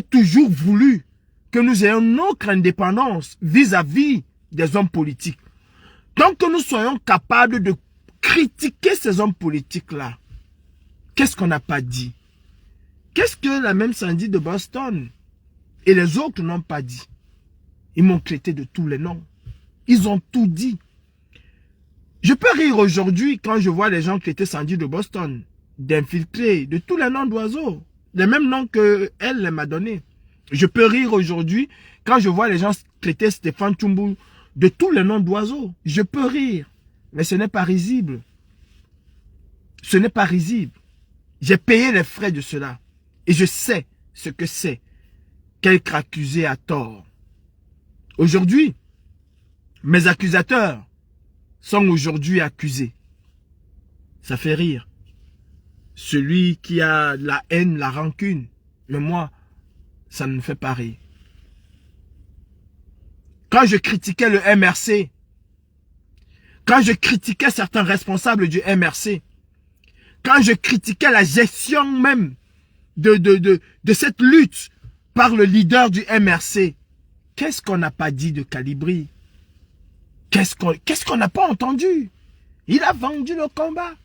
toujours voulu que nous ayons notre indépendance vis-à-vis des hommes politiques. Donc que nous soyons capables de critiquer ces hommes politiques-là. Qu'est-ce qu'on n'a pas dit? Qu'est-ce que la même Sandy de Boston et les autres n'ont pas dit? Ils m'ont traité de tous les noms. Ils ont tout dit. Je peux rire aujourd'hui quand je vois les gens traiter Sandy de Boston d'infiltrés, de tous les noms d'oiseaux. Les mêmes noms qu'elle m'a donné. Je peux rire aujourd'hui quand je vois les gens traiter Stéphane Tshumbu de tous les noms d'oiseaux. Je peux rire. Mais ce n'est pas risible. Ce n'est pas risible. J'ai payé les frais de cela. Et je sais ce que c'est qu'être accusé à tort. Aujourd'hui, mes accusateurs sont aujourd'hui accusés. Ça fait rire. Celui qui a la haine, la rancune. Mais moi, ça ne me fait pas rire. Quand je critiquais le MRC, quand je critiquais certains responsables du MRC, quand je critiquais la gestion même de cette lutte par le leader du MRC, qu'est-ce qu'on n'a pas dit de Calibri? Qu'est-ce qu'on n'a pas entendu? Il a vendu le combat.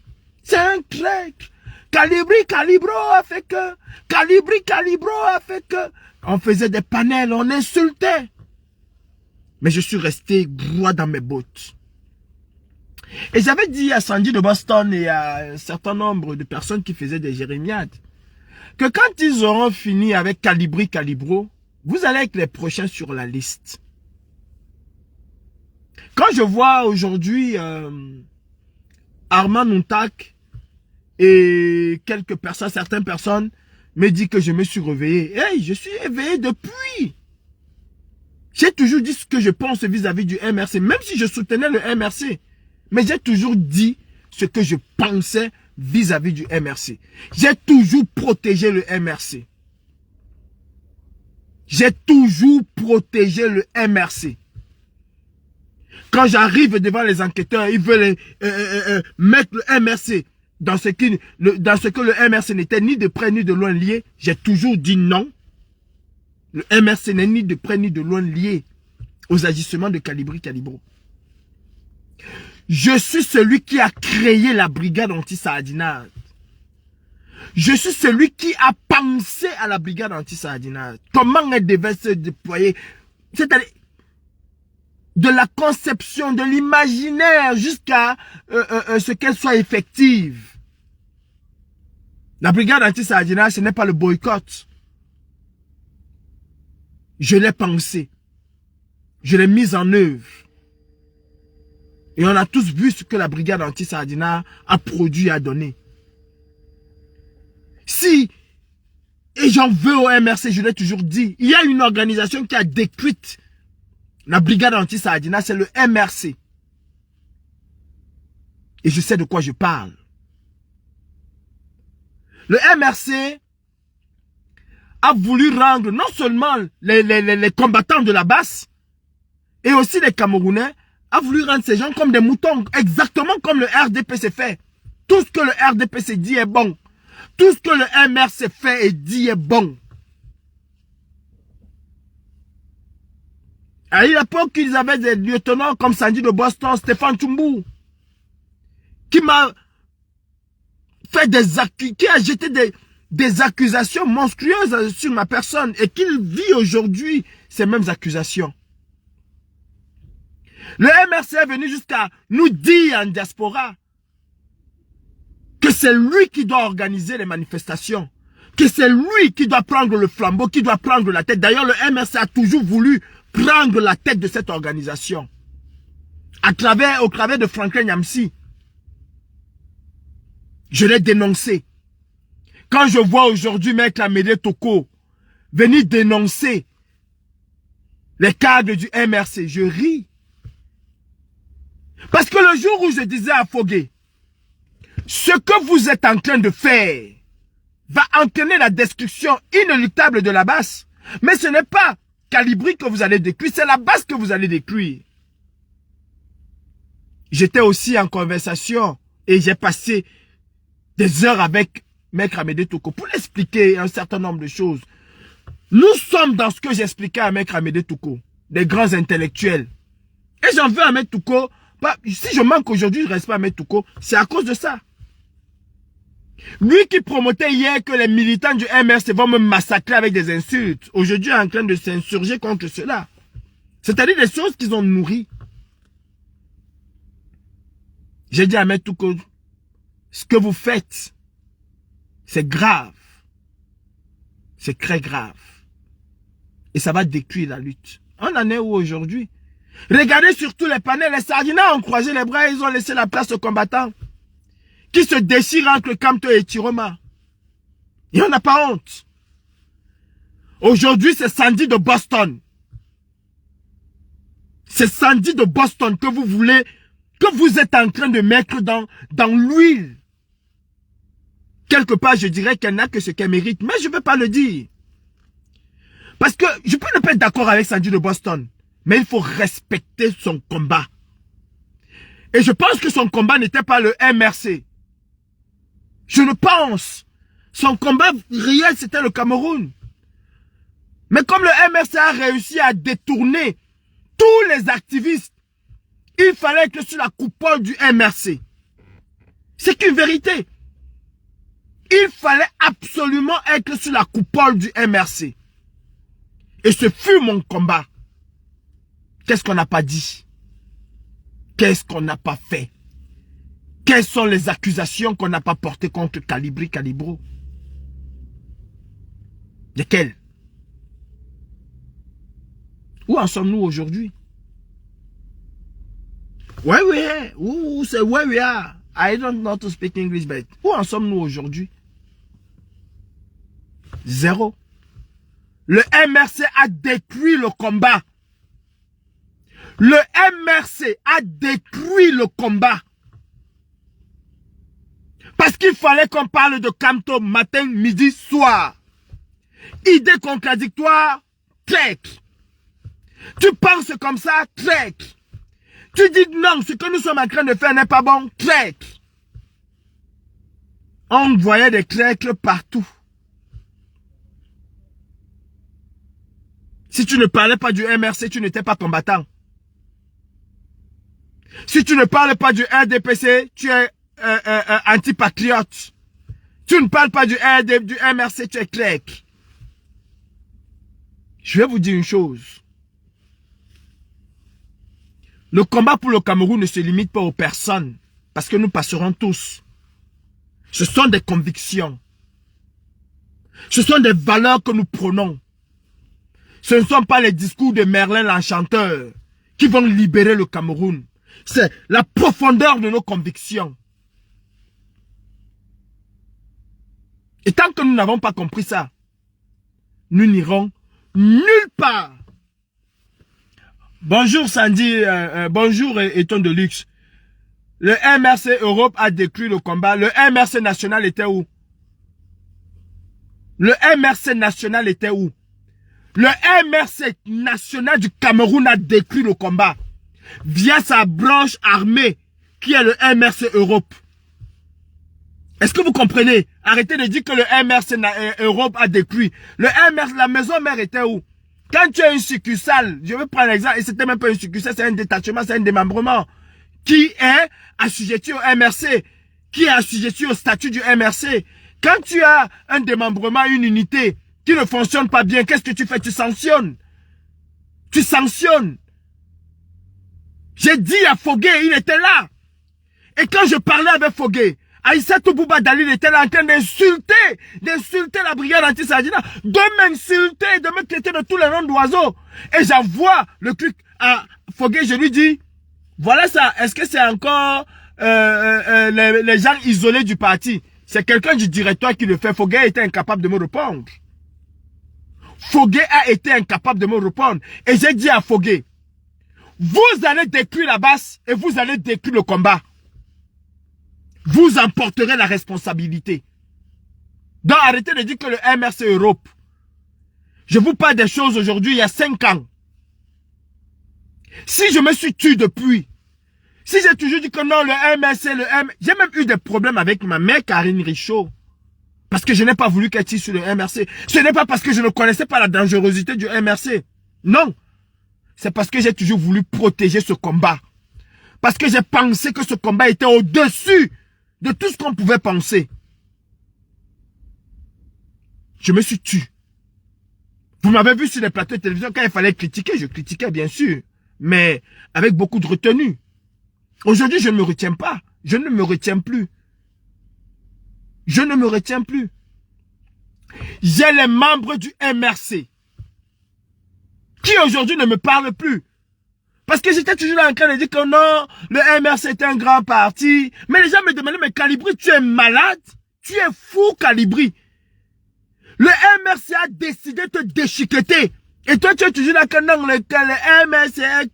C'est un traître. Calibro a fait que. Calibro a fait que. On faisait des panels, on insultait. Mais je suis resté droit dans mes bottes. Et j'avais dit à Sandy de Boston et à un certain nombre de personnes qui faisaient des jérémiades que quand ils auront fini avec Calibro, vous allez être les prochains sur la liste. Quand je vois aujourd'hui Armand Nuntak et quelques personnes, certaines personnes me disent que je me suis réveillé. Hey, je suis éveillé depuis. J'ai toujours dit ce que je pense vis-à-vis du MRC, même si je soutenais le MRC. Mais j'ai toujours dit ce que je pensais vis-à-vis du MRC. J'ai toujours protégé le MRC. J'ai toujours protégé le MRC. Quand j'arrive devant les enquêteurs, ils veulent mettre le MRC dans ce que le MRC n'était ni de près ni de loin lié. J'ai toujours dit non. Le MRC n'est ni de près ni de loin lié aux agissements de Calibro. Je suis celui qui a créé la brigade anti-Saadinate. Je suis celui qui a pensé à la brigade anti-Saadinate. Comment elle devait se déployer. C'est-à-dire de la conception, de l'imaginaire jusqu'à ce qu'elle soit effective. La brigade anti-Saadinate, ce n'est pas le boycott. Je l'ai pensé. Je l'ai mise en œuvre. Et on a tous vu ce que la brigade anti-Saadinate a produit et a donné. Si, et j'en veux au MRC, je l'ai toujours dit, il y a une organisation qui a détruite la brigade anti-Saadinate, c'est le MRC. Et je sais de quoi je parle. Le MRC a voulu rendre non seulement les combattants de la base, et aussi les Camerounais, a voulu rendre ces gens comme des moutons, exactement comme le RDPC fait. Tout ce que le RDPC dit est bon. Tout ce que le MRC fait et dit est bon. À l'époque, ils avaient des lieutenants comme Sandy de Boston, Stéphane Tshumbu, qui m'a fait qui a jeté des accusations monstrueuses sur ma personne et qu'il vit aujourd'hui ces mêmes accusations. Le MRC est venu jusqu'à nous dire en diaspora que c'est lui qui doit organiser les manifestations, que c'est lui qui doit prendre le flambeau, qui doit prendre la tête. D'ailleurs, le MRC a toujours voulu prendre la tête de cette organisation au travers de Franklin Nyamsi. Je l'ai dénoncé. Quand je vois aujourd'hui Maître Amédée Toko venir dénoncer les cadres du MRC, je ris. Parce que le jour où je disais à Fogué, ce que vous êtes en train de faire va entraîner la destruction inéluctable de la base. Mais ce n'est pas Calibri que vous allez détruire, c'est la base que vous allez détruire. J'étais aussi en conversation et j'ai passé des heures avec Maître Amédée Toko pour expliquer un certain nombre de choses. Nous sommes dans ce que j'expliquais à Maître Amédée Touko, des grands intellectuels. Et j'en veux à Maître Touko. Si je manque aujourd'hui de respect à Maître Touko, c'est à cause de ça. Lui qui promotait hier que les militants du MRC vont me massacrer avec des insultes, aujourd'hui est en train de s'insurger contre cela. C'est-à-dire des choses qu'ils ont nourries. J'ai dit à Maître Touko, ce que vous faites, c'est grave. C'est très grave. Et ça va détruire la lutte. On en est où aujourd'hui? Regardez surtout les panels, les sardinats ont croisé les bras, ils ont laissé la place aux combattants. Qui se déchirent entre Kamto et Tiroma. Et on n'a pas honte. Aujourd'hui, c'est Sandy de Boston. C'est Sandy de Boston que vous voulez, que vous êtes en train de mettre dans l'huile. Quelque part, je dirais qu'elle n'a que ce qu'elle mérite, mais je ne vais pas le dire. Parce que je peux ne pas être d'accord avec Sandy de Boston, mais il faut respecter son combat. Et je pense que son combat n'était pas le MRC. Je le pense. Son combat réel, c'était le Cameroun. Mais comme le MRC a réussi à détourner tous les activistes, il fallait être sur la coupole du MRC. C'est une vérité. Il fallait absolument être sur la coupole du MRC. Et ce fut mon combat. Qu'est-ce qu'on n'a pas dit? Qu'est-ce qu'on n'a pas fait? Quelles sont les accusations qu'on n'a pas portées contre Calibri, Calibro? Lesquelles? Où en sommes-nous aujourd'hui? Where we are? Who say where we are? I don't know to speak English, but où en sommes-nous aujourd'hui? Zéro. Le MRC a détruit le combat. Le MRC a détruit le combat. Parce qu'il fallait qu'on parle de Kamto matin, midi, soir. Idée contradictoire, trek. Tu penses comme ça, trek. Tu dis non, ce que nous sommes en train de faire n'est pas bon, trek. On voyait des treks partout. Si tu ne parlais pas du MRC, tu n'étais pas combattant. Si tu ne parles pas du RDPC, tu es antipatriote. Tu ne parles pas du MRC, tu es clerc. Je vais vous dire une chose. Le combat pour le Cameroun ne se limite pas aux personnes, parce que nous passerons tous. Ce sont des convictions. Ce sont des valeurs que nous prenons. Ce ne sont pas les discours de Merlin l'Enchanteur qui vont libérer le Cameroun. C'est la profondeur de nos convictions. Et tant que nous n'avons pas compris ça, nous n'irons nulle part. Bonjour Sandy, bonjour Eton de Luxe. Le MRC Europe a détruit le combat. Le MRC national était où? Le MRC national était où? Le MRC national du Cameroun a détruit le combat via sa branche armée qui est le MRC Europe. Est-ce que vous comprenez? Arrêtez de dire que le MRC Europe a détruit. Le MRC, la maison mère était où? Quand tu as une succursale, je vais prendre l'exemple, et c'était même pas une succursale, c'est un détachement, c'est un démembrement, qui est assujetti au MRC, qui est assujetti au statut du MRC. Quand tu as un démembrement, une unité qui ne fonctionne pas bien, qu'est-ce que tu fais? Tu sanctionnes. Tu sanctionnes. J'ai dit à Fogué, il était là. Et quand je parlais avec Fogué, Aïssatou Bouba Dalil était là en train d'insulter la brigade anti-Sardina, de m'insulter, de me traiter de tous les noms d'oiseaux. Et j'envoie le truc à Fogué, je lui dis, voilà ça, est-ce que c'est encore les gens isolés du parti? C'est quelqu'un du directoire qui le fait. Fogué était incapable de me répondre. Fogué a été incapable de me répondre. Et j'ai dit à Fogué, vous allez détruire la base et vous allez détruire le combat. Vous en porterez la responsabilité. Donc arrêtez de dire que le MRC Europe. Je vous parle des choses aujourd'hui, il y a 5 ans. Si je me suis tué depuis, si j'ai toujours dit que non, le MRC, j'ai même eu des problèmes avec ma mère Karine Richaud. Parce que je n'ai pas voulu qu'elle tire sur le MRC. Ce n'est pas parce que je ne connaissais pas la dangerosité du MRC. Non. C'est parce que j'ai toujours voulu protéger ce combat. Parce que j'ai pensé que ce combat était au-dessus de tout ce qu'on pouvait penser. Je me suis tué. Vous m'avez vu sur les plateaux de télévision, quand il fallait critiquer, je critiquais bien sûr. Mais avec beaucoup de retenue. Aujourd'hui, je ne me retiens pas. Je ne me retiens plus. Je ne me retiens plus. J'ai les membres du MRC qui aujourd'hui ne me parlent plus. Parce que j'étais toujours là en train de dire que non, le MRC est un grand parti. Mais les gens me demandaient, mais Calibri, tu es malade? Tu es fou, Calibri. Le MRC a décidé de te déchiqueter. Et toi, tu es toujours là que non, le MRC,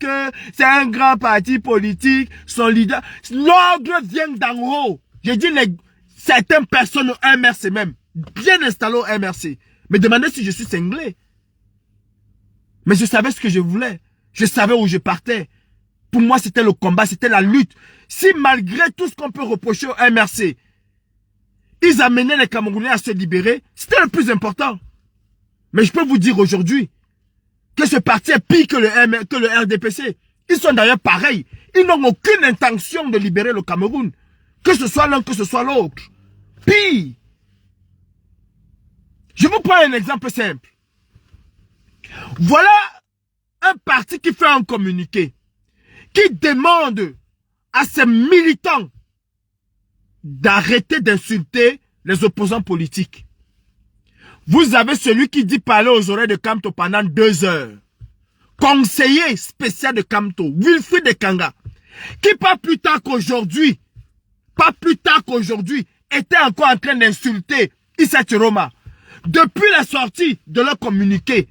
c'est un grand parti politique, son leader. L'ordre vient d'en haut. J'ai dit, certaines personnes au MRC même, bien installées au MRC, me demandaient si je suis cinglé. Mais je savais ce que je voulais. Je savais où je partais. Pour moi, c'était le combat, c'était la lutte. Si malgré tout ce qu'on peut reprocher au MRC, ils amenaient les Camerounais à se libérer, c'était le plus important. Mais je peux vous dire aujourd'hui que ce parti est pire que le RDPC. Ils sont d'ailleurs pareils. Ils n'ont aucune intention de libérer le Cameroun. Que ce soit l'un, que ce soit l'autre. Pire. Je vous prends un exemple simple. Voilà un parti qui fait un communiqué, qui demande à ses militants d'arrêter d'insulter les opposants politiques. Vous avez celui qui dit parler aux oreilles de Kamto pendant 2 heures. Conseiller spécial de Kamto, Wilfried Ekanga, qui pas plus tard qu'aujourd'hui, était encore en train d'insulter Issa Chiroma. Depuis la sortie de leur communiqué,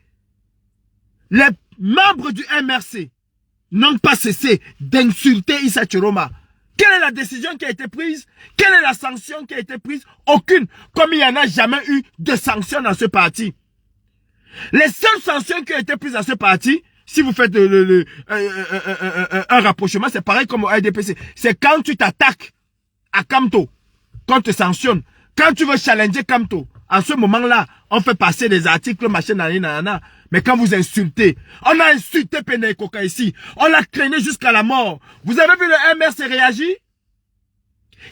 les membres du MRC n'ont pas cessé d'insulter Issa Chiroma. Quelle est la décision qui a été prise? Quelle est la sanction qui a été prise? Aucune. Comme il n'y en a jamais eu de sanction dans ce parti. Les seules sanctions qui ont été prises dans ce parti, si vous faites un rapprochement, c'est pareil comme au RDPC. C'est quand tu t'attaques à Kamto, qu'on te sanctionne. Quand tu veux challenger Kamto, en ce moment-là, on fait passer des articles, machin, nanana. Mais quand vous insultez, on a insulté Pene Koka ici. On l'a traîné jusqu'à la mort. Vous avez vu le MRC réagir?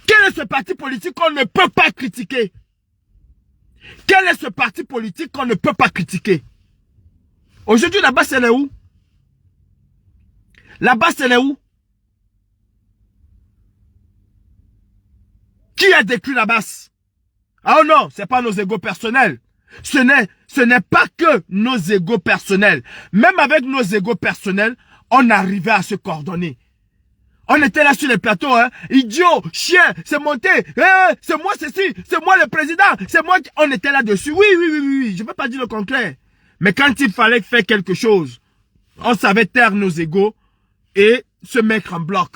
Quel est ce parti politique qu'on ne peut pas critiquer? Quel est ce parti politique qu'on ne peut pas critiquer? Aujourd'hui, la base, elle est où? La base, elle est où? Qui a détruit la base? Ah non, c'est pas nos égos personnels. Ce n'est pas que nos égos personnels. Même avec nos égos personnels, on arrivait à se coordonner. On était là sur les plateaux, hein. Idiot, chien, c'est monté. C'est moi ceci, c'est moi le président, c'est moi qui... On était là-dessus. Oui, je ne peux pas dire le contraire. Mais quand il fallait faire quelque chose, on savait taire nos égos et se mettre en bloc.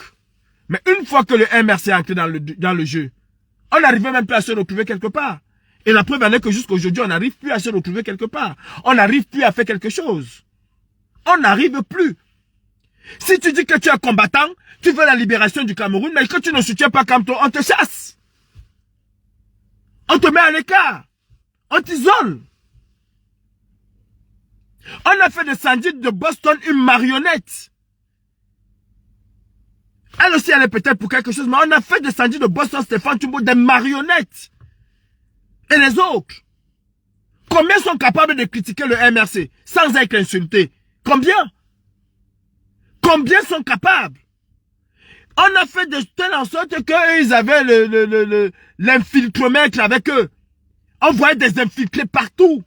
Mais une fois que le MRC est entré dans le jeu, on n'arrivait même plus à se retrouver quelque part. Et la preuve en est que jusqu'à aujourd'hui, on n'arrive plus à se retrouver quelque part. On n'arrive plus à faire quelque chose. On n'arrive plus. Si tu dis que tu es combattant, tu veux la libération du Cameroun, mais que tu ne soutiens pas Kamto, on te chasse. On te met à l'écart. On t'isole. On a fait de Sandy de Boston une marionnette. Elle aussi, elle est peut-être pour quelque chose, mais on a fait de Sandy de Boston Stéphane Tumbo des marionnettes. Et les autres, combien sont capables de critiquer le MRC sans être insultés? Combien? Combien sont capables? On a fait de telle en sorte qu'ils avaient l'infiltromètre avec eux. On voyait des infiltrés partout.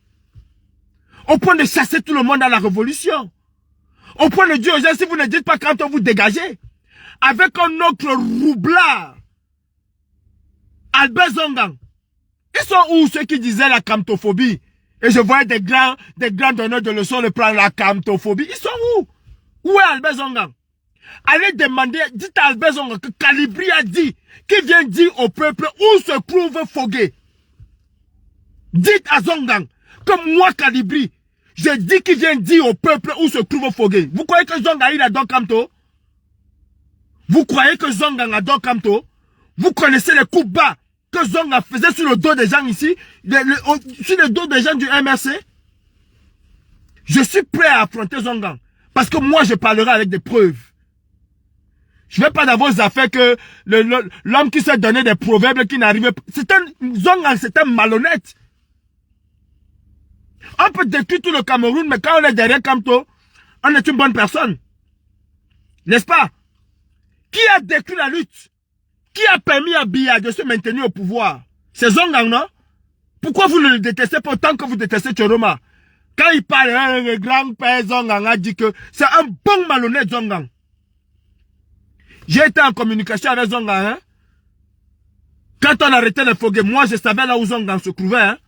Au point de chasser tout le monde à la révolution. Au point de dire aux gens, si vous ne dites pas quand on vous dégagez. Avec un autre roublard. Albert Zongang. Ils sont où ceux qui disaient la kamtophobie? Et je voyais des grands donneurs de leçons de prendre la kamtophobie. Ils sont où? Où est Albert Zongang? Allez demander, dites à Albert Zongang que Calibri a dit, qui vient dire au peuple où se trouve Fogué. Dites à Zongang que moi Calibri, j'ai dit qu'il vient dire au peuple où se trouve Fogué. Vous croyez que Zongang il adore Kamto? Vous croyez que Zongang adore Kamto? Vous connaissez les coups bas que Zonga faisait sur le dos des gens ici, sur le dos des gens du MRC, je suis prêt à affronter Zonga. Parce que moi, je parlerai avec des preuves. Je ne vais pas dans vos affaires que l'homme qui s'est donné des proverbes qui n'arrivait pas. Zonga, c'est un malhonnête. On peut détruire tout le Cameroun, mais quand on est derrière Kamto, on est une bonne personne. N'est-ce pas? Qui a détruit la lutte? Qui a permis à Biya de se maintenir au pouvoir? C'est Zonga, non? Pourquoi vous ne le détestez pas autant que vous détestez Tchoroma? Quand il parle, le grand-père Zonga a dit que c'est un bon malhonnête Zonga. J'ai été en communication avec Zonga. Hein? Quand on arrêtait les Fogué, moi je savais là où Zonga se trouvait. Hein?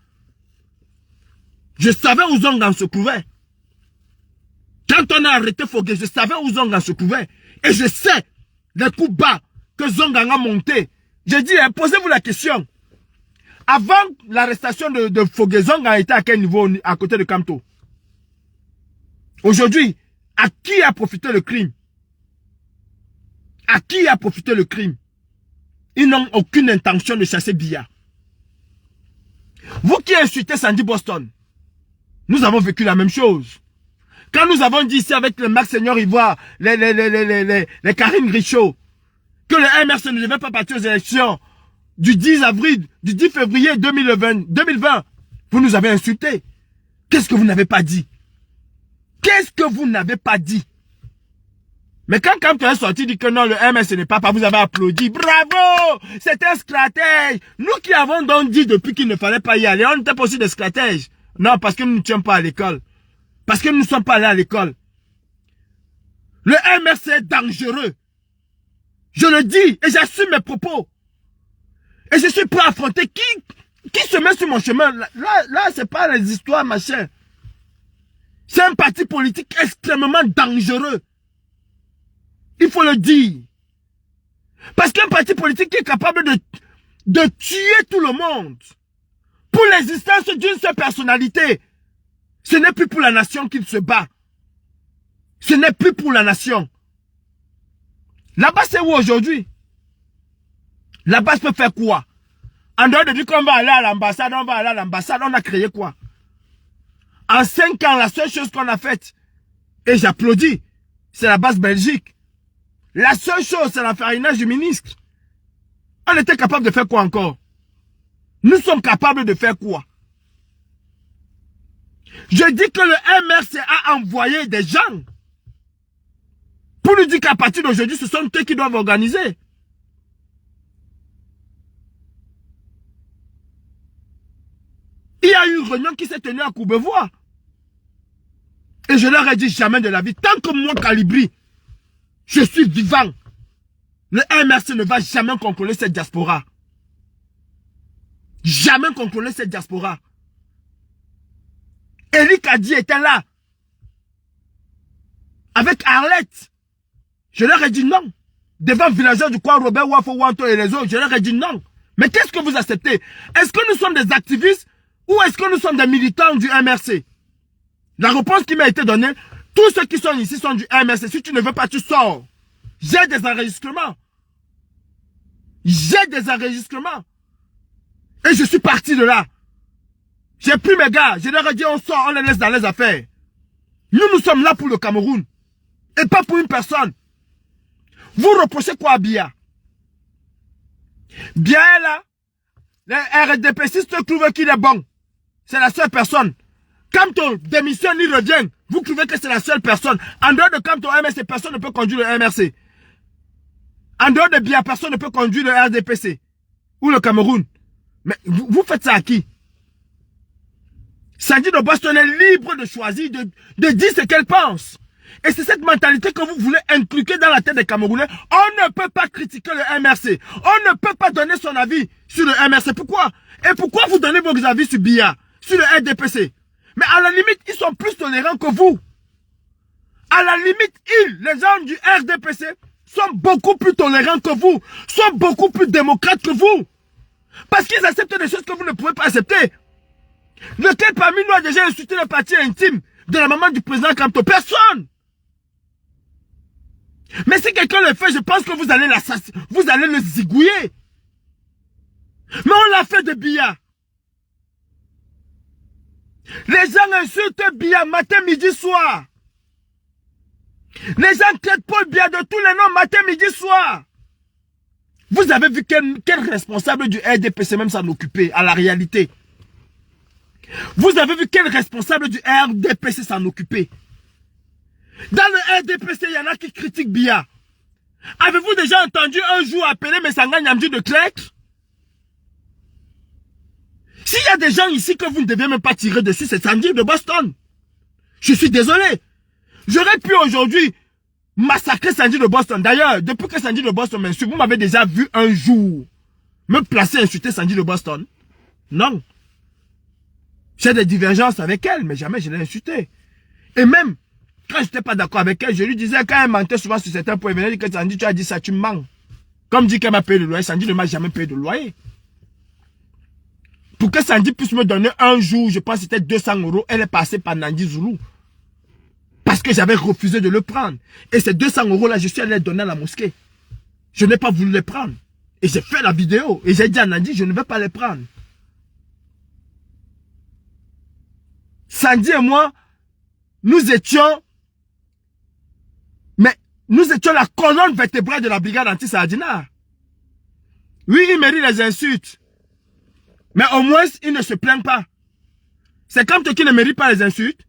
Je savais où Zonga se trouvait. Quand on a arrêté Fogué, je savais où Zonga se trouvait. Et je sais les coups bas que Zonga a monté. J'ai dit, hein, posez-vous la question. Avant l'arrestation de Fogué, Zonga était à quel niveau à côté de Kamto? Aujourd'hui, à qui a profité le crime? À qui a profité le crime? Ils n'ont aucune intention de chasser Biya. Vous qui insultez Sandy Boston, nous avons vécu la même chose. Quand nous avons dit ici avec le Max Seigneur Ivoire, les Karine Richaud, que le MRC ne devait pas partir aux élections du 10 février 2020, vous nous avez insultés. Qu'est-ce que vous n'avez pas dit? Qu'est-ce que vous n'avez pas dit? Mais quand tu es sorti, dit que non, le MRC n'est pas, vous avez applaudi. Bravo! C'est un stratège. Nous qui avons donc dit depuis qu'il ne fallait pas y aller, on n'était pas aussi des stratèges. Non, parce que nous ne sommes pas à l'école. Parce que nous ne sommes pas allés à l'école. Le MRC est dangereux. Je le dis et j'assume mes propos. Et je suis prêt à affronter qui se met sur mon chemin. Là c'est pas les histoires, machin. C'est un parti politique extrêmement dangereux. Il faut le dire. Parce qu'un parti politique est capable de tuer tout le monde. Pour l'existence d'une seule personnalité. Ce n'est plus pour la nation qu'il se bat. Ce n'est plus pour la nation. Là-bas, c'est où aujourd'hui? Là-bas, peut faire quoi? En dehors de dire qu'on va aller à l'ambassade, on a créé quoi? En 5 ans, la seule chose qu'on a faite, et j'applaudis, c'est la base Belgique. La seule chose, c'est l'affarinage du ministre. On était capable de faire quoi encore? Nous sommes capables de faire quoi? Je dis que le MRC a envoyé des gens pour nous dire qu'à partir d'aujourd'hui, ce sont eux qui doivent organiser. Il y a eu une réunion qui s'est tenue à Courbevoie. Et je leur ai dit jamais de la vie. Tant que moi, Calibri, je suis vivant, le MRC ne va jamais contrôler cette diaspora. Jamais contrôler cette diaspora. Eric Adi était là. Avec Arlette. Je leur ai dit non. Devant villageois du coin, Robert Wafo Wanto et les autres, je leur ai dit non. Mais qu'est-ce que vous acceptez? Est-ce que nous sommes des activistes ou est-ce que nous sommes des militants du MRC? La réponse qui m'a été donnée, tous ceux qui sont ici sont du MRC. Si tu ne veux pas, tu sors. J'ai des enregistrements. J'ai des enregistrements. Et je suis parti de là. J'ai pris mes gars, je leur ai dit on sort, on les laisse dans les affaires. Nous sommes là pour le Cameroun. Et pas pour une personne. Vous reprochez quoi à Biya? Bien là, les RDPcistes trouvent qu'il est bon. C'est la seule personne. Quand on démissionne, il revient. Vous trouvez que c'est la seule personne. En dehors de quand on MRC, personne ne peut conduire le MRC. En dehors de Biya, personne ne peut conduire le RDPC. Ou le Cameroun. Mais vous faites ça à qui? Sandy de Boston est libre de choisir, de dire ce qu'elle pense. Et c'est cette mentalité que vous voulez inculquer dans la tête des Camerounais. On ne peut pas critiquer le MRC. On ne peut pas donner son avis sur le MRC. Pourquoi? Et pourquoi vous donnez vos avis sur Biya, sur le RDPC? Mais à la limite, ils sont plus tolérants que vous. À la limite, les gens du RDPC, sont beaucoup plus tolérants que vous. Sont beaucoup plus démocrates que vous. Parce qu'ils acceptent des choses que vous ne pouvez pas accepter. Lequel parmi nous a déjà insulté le parti intime de la maman du président Kamto? Personne. Mais si quelqu'un le fait, je pense que vous allez l'assassiner, vous allez le zigouiller. Mais on l'a fait de Biya. Les gens insultent Biya matin, midi, soir. Les gens traitent Paul Biya de tous les noms matin, midi, soir. Vous avez vu quel responsable du RDPC même s'en occupait à la réalité. Vous avez vu quel responsable du RDPC s'en occupait. Dans le RDPC, il y en a qui critiquent Biya. Avez-vous déjà entendu un jour appeler Messanga Nyamdi de Clèque? S'il y a des gens ici que vous ne devez même pas tirer dessus, c'est Sandy de Boston. Je suis désolé. J'aurais pu aujourd'hui massacrer Sandy de Boston. D'ailleurs, depuis que Sandy de Boston m'insulte, vous m'avez déjà vu un jour me placer insulter Sandy de Boston? Non. J'ai des divergences avec elle, mais jamais je l'ai insultée. Et même, quand je n'étais pas d'accord avec elle, je lui disais, quand elle mentait souvent sur certains points, elle venait dire que Sandy, tu as dit ça, tu mens. Comme dit qu'elle m'a payé le loyer, Sandy ne m'a jamais payé de loyer. Pour que Sandy puisse me donner un jour, je pense que c'était 200 €, elle est passée par Nandi Zulu. Parce que j'avais refusé de le prendre. Et ces 200 € là, je suis allé les donner à la mosquée. Je n'ai pas voulu les prendre. Et j'ai fait la vidéo. Et j'ai dit à Nandi, je ne vais pas les prendre. Sandy et moi, nous étions la colonne vertébrale de la brigade anti-Sardina. Oui, il mérite les insultes. Mais au moins, il ne se plaint pas. C'est comme toi qui ne mérite pas les insultes.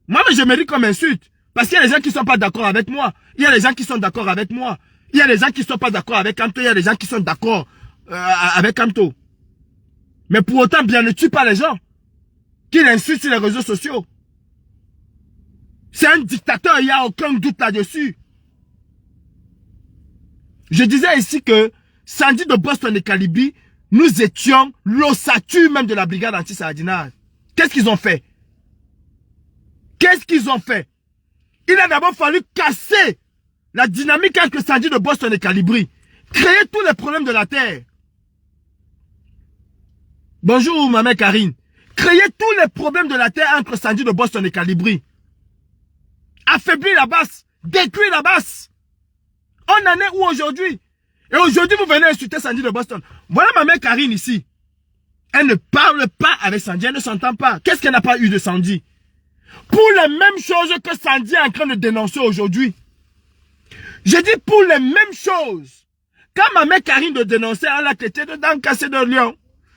Moi, mais je mérite comme insulte. Parce qu'il y a des gens qui ne sont pas d'accord avec moi. Il y a des gens qui sont d'accord avec moi. Il y a des gens qui ne sont pas d'accord avec Kamto. Il y a des gens qui sont d'accord avec Kamto. Mais pour autant, bien ne tue pas les gens qui l'insultent sur les réseaux sociaux. C'est un dictateur, il n'y a aucun doute là-dessus. Je disais ici que Sandy de Boston et Calibi, nous étions l'ossature même de la brigade anti-Sardinage. Qu'est-ce qu'ils ont fait? Qu'est-ce qu'ils ont fait? Il a d'abord fallu casser la dynamique entre Sandy de Boston et Calibri. Créer tous les problèmes de la terre. Bonjour, ma mère Karine. Créer tous les problèmes de la terre entre Sandy de Boston et Calibri. Affaiblir la basse. Détruire la basse. On en est où aujourd'hui? Et aujourd'hui, vous venez insulter Sandy de Boston. Voilà ma mère Karine ici. Elle ne parle pas avec Sandy, elle ne s'entend pas. Qu'est-ce qu'elle n'a pas eu de Sandy? Pour les mêmes choses que Sandy est en train de dénoncer aujourd'hui. Je dis pour les mêmes choses. Quand ma mère Karine de dénoncer, elle a été dedans cassé de lion.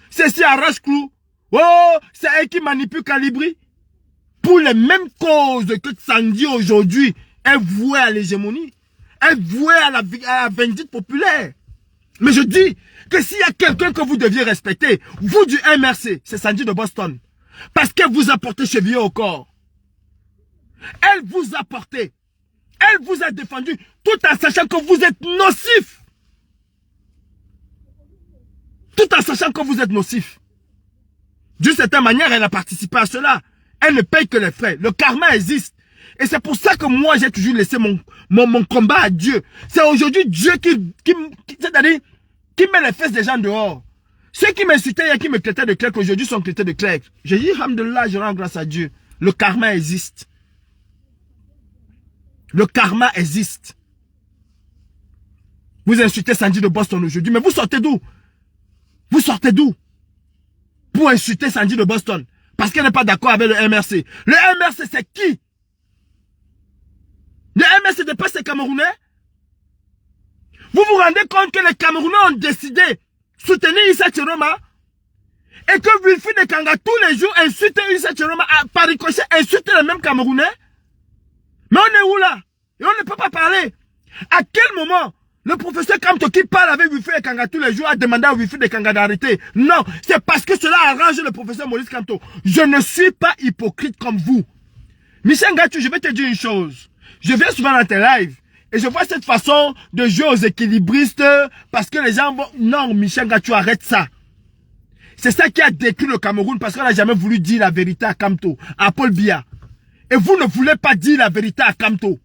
C'est si arrache-clou. Oh, c'est elle qui manipule Calibri. Pour les mêmes causes que Sandy aujourd'hui est vouée à l'hégémonie. Est vouée à la vindicte populaire. Mais je dis que s'il y a quelqu'un que vous deviez respecter, vous du MRC, c'est Sandy de Boston. Parce qu'elle vous a porté cheville au corps. Elle vous a porté. Elle vous a défendu tout en sachant que vous êtes nocif. Tout en sachant que vous êtes nocif. D'une certaine manière, elle a participé à cela. Elle ne paye que les frais. Le karma existe. Et c'est pour ça que moi, j'ai toujours laissé mon combat à Dieu. C'est aujourd'hui Dieu c'est-à-dire, qui met les fesses des gens dehors. Ceux qui m'insultaient et qui me traitaient de clerc aujourd'hui sont traités de clerc. J'ai dit, alhamdoulilah, je rends grâce à Dieu. Le karma existe. Le karma existe. Vous insultez Sandy de Boston aujourd'hui, mais vous sortez d'où? Vous sortez d'où? Pour insulter Sandy de Boston. Parce qu'elle n'est pas d'accord avec le MRC. Le MRC, c'est qui? Le MRC dépasse les Camerounais? Vous vous rendez compte que les Camerounais ont décidé de soutenir Issa Tchiroma? Et que Wilfried Ekanga tous les jours insulte Issa Tchiroma, par ricochet insulte les mêmes Camerounais? Mais on est où là? Et on ne peut pas parler. À quel moment le professeur Kamto qui parle avec Wilfried Ekanga tous les jours a demandé à Wilfried Ekanga d'arrêter? Non, c'est parce que cela arrange le professeur Maurice Kamto. Je ne suis pas hypocrite comme vous. Michel Ngatou, je vais te dire une chose. Je viens souvent dans tes lives et je vois cette façon de jouer aux équilibristes parce que les gens vont... Non, Michel Ngatou, arrête ça. C'est ça qui a détruit le Cameroun parce qu'on n'a jamais voulu dire la vérité à Kamto, à Paul Biya. Et vous ne voulez pas dire la vérité à Kamto.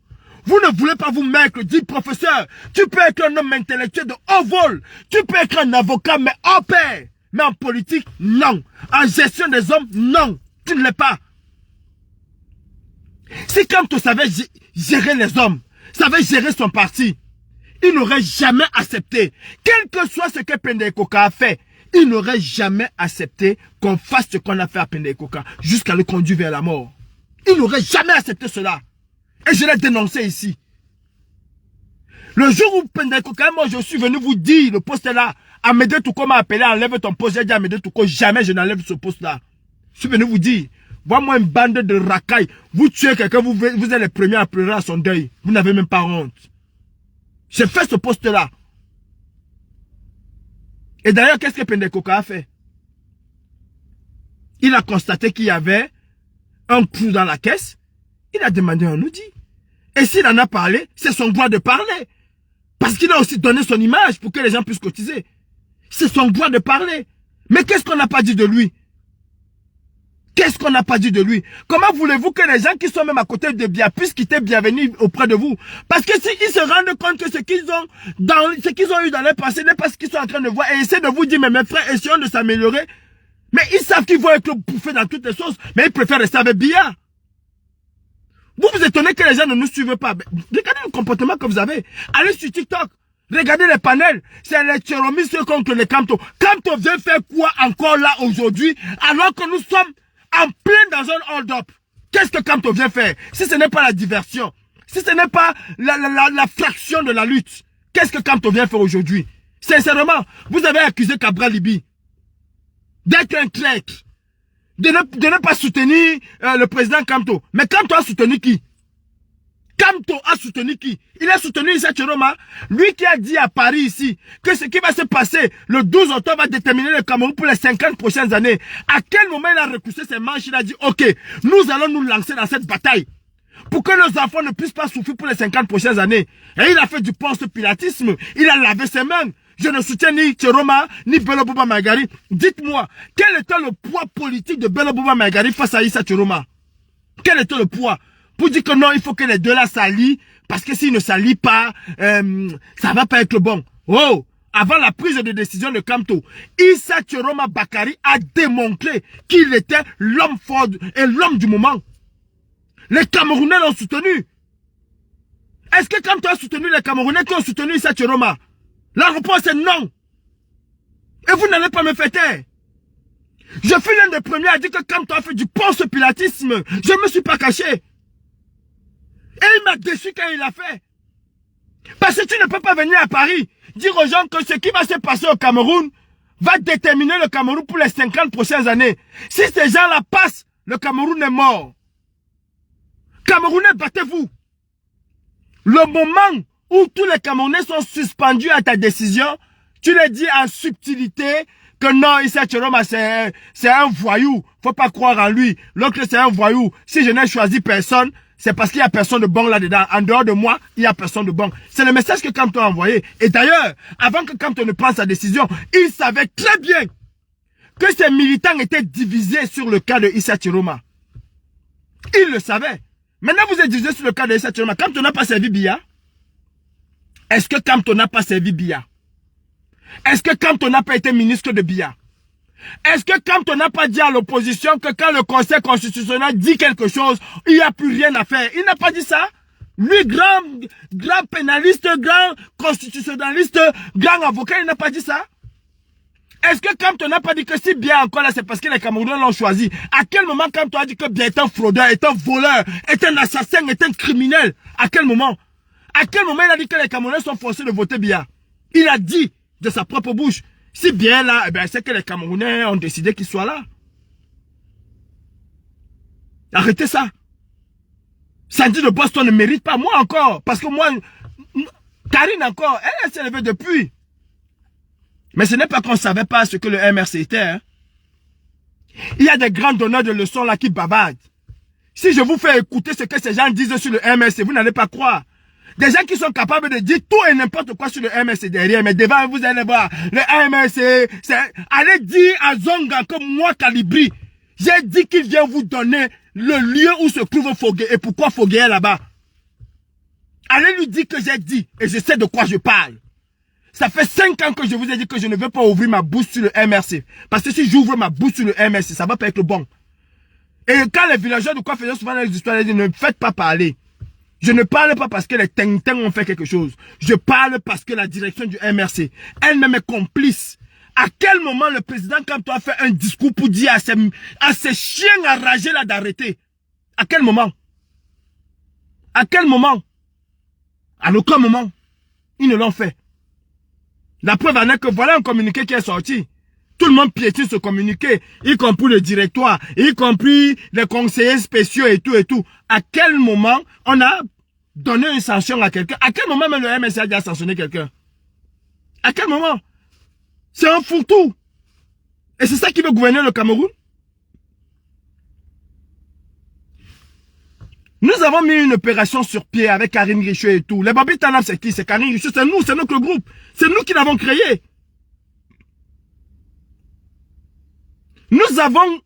Vous ne voulez pas vous mettre, dire professeur, tu peux être un homme intellectuel de haut vol, tu peux être un avocat mais hors pair. Mais en politique, non. En gestion des hommes, non. Tu ne l'es pas. Si Kamto savait gérer les hommes, savait gérer son parti, il n'aurait jamais accepté. Quel que soit ce que Pendé Koka a fait, il n'aurait jamais accepté qu'on fasse ce qu'on a fait à Pendekoka jusqu'à le conduire vers la mort. Il n'aurait jamais accepté cela. Et je l'ai dénoncé ici. Le jour où Pendekoka, moi je suis venu vous dire, le poste est là, Amédée Touko m'a appelé, enlève ton poste. J'ai dit à Amédée Touko, jamais je n'enlève ce poste-là. Je suis venu vous dire, vois-moi une bande de racailles. Vous tuez quelqu'un, vous êtes les premiers à pleurer à son deuil. Vous n'avez même pas honte. J'ai fait ce poste-là. Et d'ailleurs, qu'est-ce que Pendekoka a fait? Il a constaté qu'il y avait un trou dans la caisse. Il a demandé un audit. Et s'il en a parlé, c'est son droit de parler. Parce qu'il a aussi donné son image pour que les gens puissent cotiser. C'est son droit de parler. Mais qu'est-ce qu'on n'a pas dit de lui? Qu'est-ce qu'on n'a pas dit de lui? Comment voulez-vous que les gens qui sont même à côté de Biya puissent quitter Bienvenue auprès de vous? Parce que s'ils se rendent compte que ce qu'ils ont eu dans leur passé n'est pas ce qu'ils sont en train de voir et essaient de vous dire, mais mes frères, essayons de s'améliorer. Mais ils savent qu'ils vont être bouffés dans toutes les choses, mais ils préfèrent rester avec Biya. Vous vous étonnez que les gens ne nous suivent pas. Regardez le comportement que vous avez. Allez sur TikTok. Regardez les panels. C'est les terroristes contre les Kamto. Kamto vient faire quoi encore là aujourd'hui alors que nous sommes en plein dans un hold-up? Qu'est-ce que Kamto vient faire? Si ce n'est pas la diversion, si ce n'est pas la fraction de la lutte, qu'est-ce que Kamto vient faire aujourd'hui? Sincèrement, vous avez accusé Cabral Libi d'être un traître, de ne pas soutenir le président Kamto. Mais Kamto a soutenu qui? Kamto a soutenu qui? Il a soutenu Issa Tchiroma, lui qui a dit à Paris ici que ce qui va se passer le 12 octobre va déterminer le Cameroun pour les 50 prochaines années. À quel moment il a repoussé ses manches? Il a dit ok, nous allons nous lancer dans cette bataille pour que nos enfants ne puissent pas souffrir pour les 50 prochaines années. Et il a fait du ponce-pilatisme, il a lavé ses mains. Je ne soutiens ni Tchiroma, ni Bello Bouba Maïgari. Dites-moi, quel était le poids politique de Bello Bouba Maïgari face à Issa Tchiroma? Quel était le poids? Pour dire que non, il faut que les deux là s'allient, parce que s'ils ne s'allient pas, ça va pas être bon. Oh, avant la prise de décision de Kamto, Issa Tchiroma Bakari a démontré qu'il était l'homme fort et l'homme du moment. Les Camerounais l'ont soutenu. Est-ce que Kamto a soutenu les Camerounais qui ont soutenu Issa Tchiroma? La réponse est non. Et vous n'allez pas me faire taire. Je fus l'un des premiers à dire que Kamto a fait du ponce-pilatisme. Je ne me suis pas caché. Et il m'a déçu quand il l'a fait. Parce que tu ne peux pas venir à Paris dire aux gens que ce qui va se passer au Cameroun va déterminer le Cameroun pour les 50 prochaines années. Si ces gens-là passent, le Cameroun est mort. Camerounais, battez-vous. Le moment où tous les Camerounais sont suspendus à ta décision, tu les dis en subtilité que non, Issa Tchiroma c'est un voyou. Faut pas croire en lui. L'autre c'est un voyou. Si je n'ai choisi personne, c'est parce qu'il y a personne de bon là-dedans. En dehors de moi, il y a personne de bon. C'est le message que Kamto a envoyé. Et d'ailleurs, avant que Kamto ne prenne sa décision, il savait très bien que ses militants étaient divisés sur le cas de Issa Tchiroma. Il le savait. Maintenant, vous êtes divisés sur le cas de Issa Tchiroma. Kamto n'a pas servi Biya. Est-ce que Kamto n'a pas servi Biya? Est-ce que Kamto n'a pas été ministre de Biya? Est-ce que Kamto n'a pas dit à l'opposition que quand le Conseil constitutionnel dit quelque chose, il n'y a plus rien à faire? Il n'a pas dit ça? Lui, grand pénaliste, grand constitutionnaliste, grand avocat, il n'a pas dit ça? Est-ce que Kamto n'a pas dit que si Biya encore là, c'est parce que les Camerounais l'ont choisi? À quel moment Kamto a dit que Biya est un fraudeur, est un voleur, est un assassin, est un criminel? À quel moment? À quel moment il a dit que les Camerounais sont forcés de voter Biya? Il a dit de sa propre bouche. Si bien là, eh ben, c'est que les Camerounais ont décidé qu'il soit là. Arrêtez ça. Sandy de Boston ne mérite pas. Moi encore. Parce que moi, Karine encore, elle s'est levée depuis. Mais ce n'est pas qu'on ne savait pas ce que le MRC était. Hein. Il y a des grands donneurs de leçons là qui bavardent. Si je vous fais écouter ce que ces gens disent sur le MRC, vous n'allez pas croire. Des gens qui sont capables de dire tout et n'importe quoi sur le MRC derrière. Mais devant, vous allez voir, le MRC, allez dire à Zonga que moi, Calibri, j'ai dit qu'il vient vous donner le lieu où se trouve Fogué et pourquoi Fogué est là-bas. Allez lui dire que j'ai dit et je sais de quoi je parle. Ça fait 5 ans que je vous ai dit que je ne veux pas ouvrir ma bouche sur le MRC. Parce que si j'ouvre ma bouche sur le MRC, ça va pas être bon. Et quand les villageois de quoi faisaient souvent les histoires, ils disent ne faites pas parler. Je ne parle pas parce que les Teng-Teng ont fait quelque chose. Je parle parce que la direction du MRC, elle-même est complice À quel moment le président Kamto a fait un discours pour dire à ces chiens enragés là d'arrêter? À quel moment? À quel moment? À aucun moment. Ils ne l'ont fait. La preuve en est que voilà un communiqué qui est sorti. Tout le monde piétine ce communiqué, y compris le directoire, y compris les conseillers spéciaux et tout et tout. À quel moment on a donné une sanction à quelqu'un? À quel moment même le MSC a déjà sanctionné quelqu'un? À quel moment? C'est un fourre-tout. Et c'est ça qui veut gouverner le Cameroun? Nous avons mis une opération sur pied avec Karine Richaud et tout. Les Babi Tanab, c'est qui? C'est Karine Richaud, c'est nous, c'est notre groupe. C'est nous qui l'avons créé. Nous avons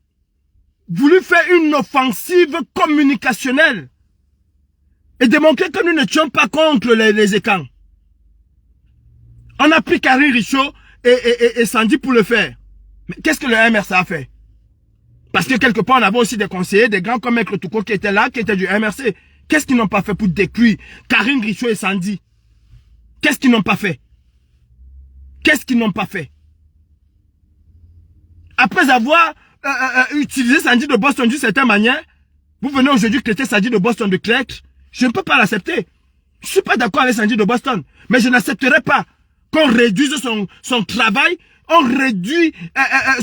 voulu faire une offensive communicationnelle et démontrer que nous ne tuons pas contre les écans. On a pris Karine Richaud et Sandy pour le faire. Mais qu'est-ce que le MRC a fait? Parce que quelque part, on avait aussi des conseillers, des grands comme Maître Touko qui étaient là, qui étaient du MRC. Qu'est-ce qu'ils n'ont pas fait pour détruire Karine Richaud et Sandy? Qu'est-ce qu'ils n'ont pas fait? Qu'est-ce qu'ils n'ont pas fait? Après avoir utilisé Sandy de Boston d'une certaine manière, vous venez aujourd'hui traiter Sandy de Boston de clerc. Je ne peux pas l'accepter. Je ne suis pas d'accord avec Sandy de Boston. Mais je n'accepterai pas qu'on réduise son travail, on réduit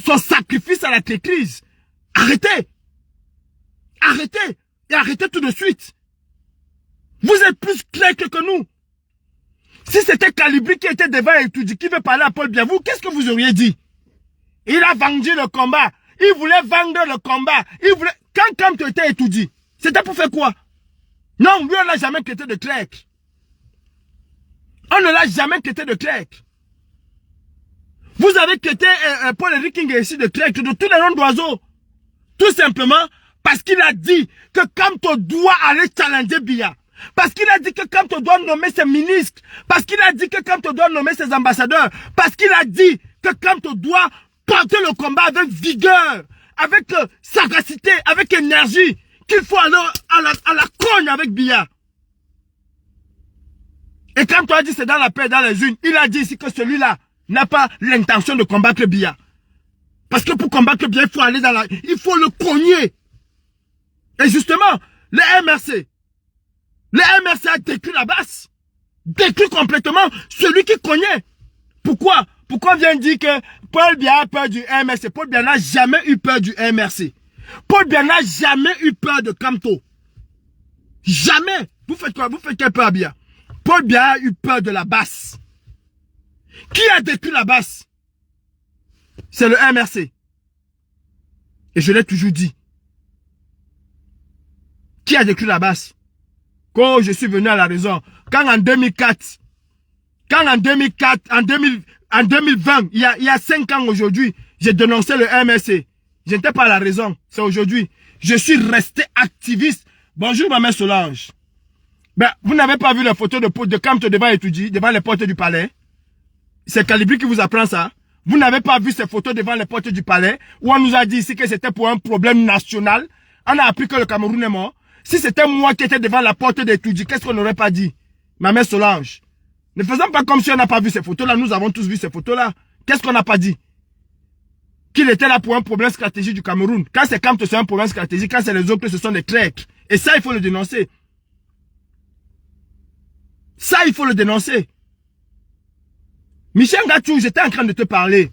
son sacrifice à la crise. Arrêtez. Arrêtez. Et arrêtez tout de suite. Vous êtes plus clerc que nous. Si c'était Calibri qui était devant Etoudi, qui veut parler à Paul Biya, qu'est-ce que vous auriez dit? Il a vendu le combat. Il voulait vendre le combat. Il voulait... Quand Kamto était Etoudi, c'était pour faire quoi? Non, lui, on n'a jamais traité de clerc. On ne l'a jamais traité de clerc. Vous avez traité Paul-Henri King ici de clerc, de tous les noms d'oiseaux. Tout simplement parce qu'il a dit que Kamto doit aller challenger Biya. Parce qu'il a dit que Kamto doit nommer ses ministres. Parce qu'il a dit que Kamto doit nommer ses ambassadeurs. Parce qu'il a dit que Kamto doit porter le combat avec vigueur, avec sagacité, avec énergie. Qu'il faut aller à la cogne avec Biya. Et Kamto a dit c'est dans la paix, dans les unes. Il a dit ici que celui-là n'a pas l'intention de combattre Biya. Parce que pour combattre Biya, il faut aller il faut le cogner. Et justement, le MRC a détruit la base. Détruit complètement celui qui cognait. Pourquoi? Pourquoi on vient dire que Paul Biya a peur du MRC? Paul Biya n'a jamais eu peur du MRC. Paul Biya n'a jamais eu peur de Kamto. Jamais. Vous faites quoi? Vous faites quelle peur, Biya? Paul Biya a eu peur de la base. Qui a détruit la base? C'est le MRC. Et je l'ai toujours dit. Qui a détruit la base? Quand je suis venu à la raison, quand en 2004, en 2020, il y a 5 ans aujourd'hui, j'ai dénoncé le MRC. Je n'étais pas à la raison, c'est aujourd'hui. Je suis resté activiste. Bonjour, ma mère Solange. Ben, vous n'avez pas vu la photo de Kamto devant Etoudi, devant les portes du palais? C'est Calibri qui vous apprend ça. Vous n'avez pas vu ces photos devant les portes du palais où on nous a dit ici que c'était pour un problème national. On a appris que le Cameroun est mort. Si c'était moi qui étais devant la porte d'Etoudi, qu'est-ce qu'on n'aurait pas dit? Ma mère Solange. Ne faisons pas comme si on n'a pas vu ces photos-là. Nous avons tous vu ces photos-là. Qu'est-ce qu'on n'a pas dit? Qu'il était là pour un problème stratégique du Cameroun. Quand c'est Kamto, c'est un problème stratégique. Quand c'est les autres, ce sont des clercs. Et ça, il faut le dénoncer. Ça, il faut le dénoncer. Michel Gatou, j'étais en train de te parler.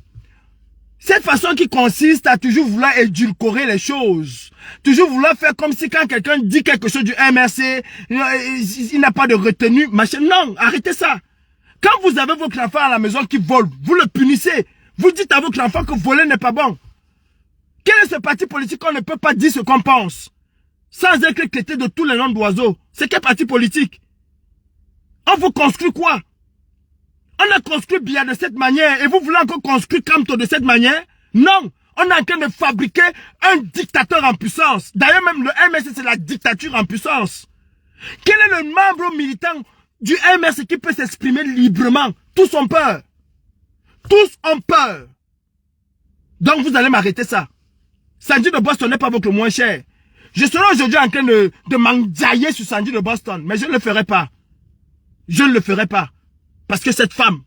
Cette façon qui consiste à toujours vouloir édulcorer les choses. Toujours vouloir faire comme si quand quelqu'un dit quelque chose du MRC, il n'a pas de retenue, machin. Non, arrêtez ça. Quand vous avez votre enfant à la maison qui vole, vous le punissez. Vous dites à votre enfant que voler n'est pas bon. Quel est ce parti politique qu'on ne peut pas dire ce qu'on pense? Sans être traité de tous les noms d'oiseaux. C'est quel parti politique? On vous construit quoi? On a construit Biya de cette manière et vous voulez encore construire Kamto de cette manière? Non, on est en train de fabriquer un dictateur en puissance. D'ailleurs même le MRC c'est la dictature en puissance. Quel est le membre militant du MRC qui peut s'exprimer librement? Tous ont peur. Tous ont peur. Donc vous allez m'arrêter ça. Sandy de Boston n'est pas votre moins cher. Je serai aujourd'hui en train de m'enjailler sur Sandy de Boston, mais je ne le ferai pas. Je ne le ferai pas. Parce que cette femme,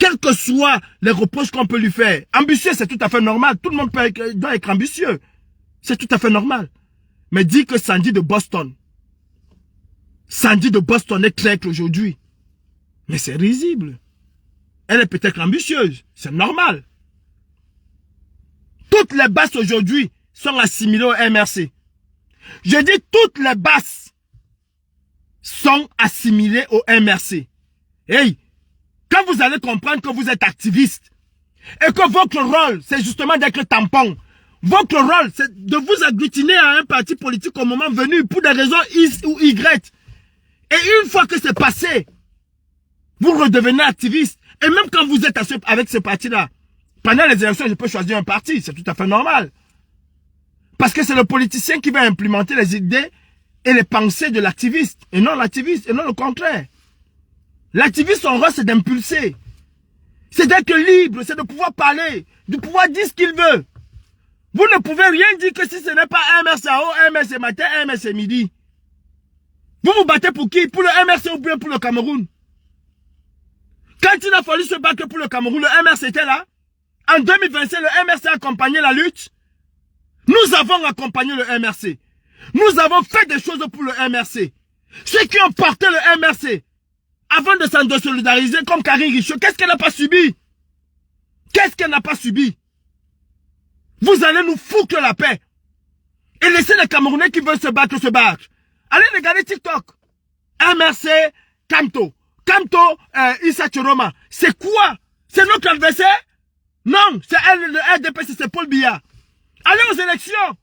Quels que soient les reproches qu'on peut lui faire. Ambitieux, c'est tout à fait normal. Tout le monde doit être ambitieux. C'est tout à fait normal. Mais dit que Sandy de Boston est claire aujourd'hui. Mais c'est risible. Elle est peut-être ambitieuse. C'est normal. Toutes les basses aujourd'hui sont assimilées au MRC. Je dis toutes les basses sont assimilées au MRC. Hey, quand vous allez comprendre que vous êtes activiste et que votre rôle, c'est justement d'être tampon, votre rôle, c'est de vous agglutiner à un parti politique au moment venu pour des raisons X ou Y. Et une fois que c'est passé, vous redevenez activiste. Et même quand vous êtes avec ce parti-là, pendant les élections, je peux choisir un parti. C'est tout à fait normal. Parce que c'est le politicien qui va implémenter les idées et les pensées de l'activiste. Et non l'activiste, et non le contraire. L'activiste, son rôle, c'est d'impulser. C'est d'être libre, c'est de pouvoir parler, de pouvoir dire ce qu'il veut. Vous ne pouvez rien dire que si ce n'est pas MRC haut, MRC matin, MRC midi. Vous vous battez pour qui? Pour le MRC ou bien pour le Cameroun? Quand il a fallu se battre pour le Cameroun, le MRC était là. En 2025, le MRC a accompagné la lutte. Nous avons accompagné le MRC. Nous avons fait des choses pour le MRC. Ceux qui ont porté le MRC, avant de s'en désolidariser comme Karine Richaud, qu'est-ce qu'elle n'a pas subi? Qu'est-ce qu'elle n'a pas subi? Vous allez nous foutre la paix. Et laisser les Camerounais qui veulent se battre, se battre. Allez regarder TikTok. MRC, Kamto. Kamto, Issa Chiroma. C'est quoi? C'est notre adversaire? Non, c'est le RDP, c'est Paul Biya. Allez aux élections.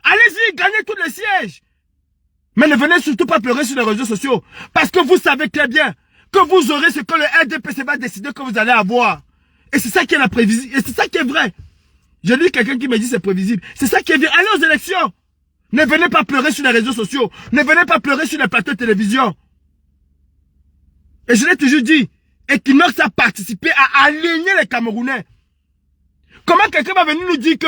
Allez-y, gagnez tous les sièges. Mais ne venez surtout pas pleurer sur les réseaux sociaux. Parce que vous savez très bien que vous aurez ce que le RDPC va décider que vous allez avoir. Et c'est ça qui est la prévisible. Et c'est ça qui est vrai. J'ai lu quelqu'un qui me dit c'est prévisible. C'est ça qui est vrai. Allez aux élections. Ne venez pas pleurer sur les réseaux sociaux. Ne venez pas pleurer sur les plateaux de télévision. Et je l'ai toujours dit. Equinox a participé à aligner les Camerounais. Comment quelqu'un va venir nous dire que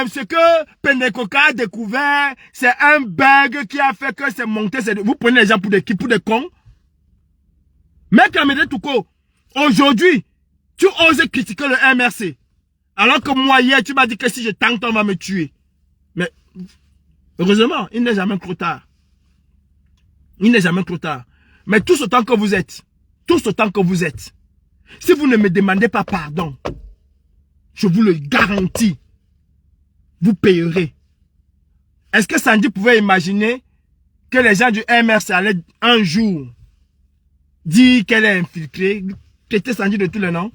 ce que Pendekoka a découvert, c'est un bug qui a fait que c'est monté. Vous prenez les gens pour des cons. Mec Amédée Touko, aujourd'hui, tu oses critiquer le MRC. Alors que moi, hier, tu m'as dit que si je tente, on va me tuer. Mais, heureusement, il n'est jamais trop tard. Il n'est jamais trop tard. Mais tout ce temps que vous êtes, si vous ne me demandez pas pardon, je vous le garantis, vous payerez. Est-ce que Sandy pouvait imaginer que les gens du MRC allaient un jour dire qu'elle est infiltrée, traiter Sandy de tous les noms?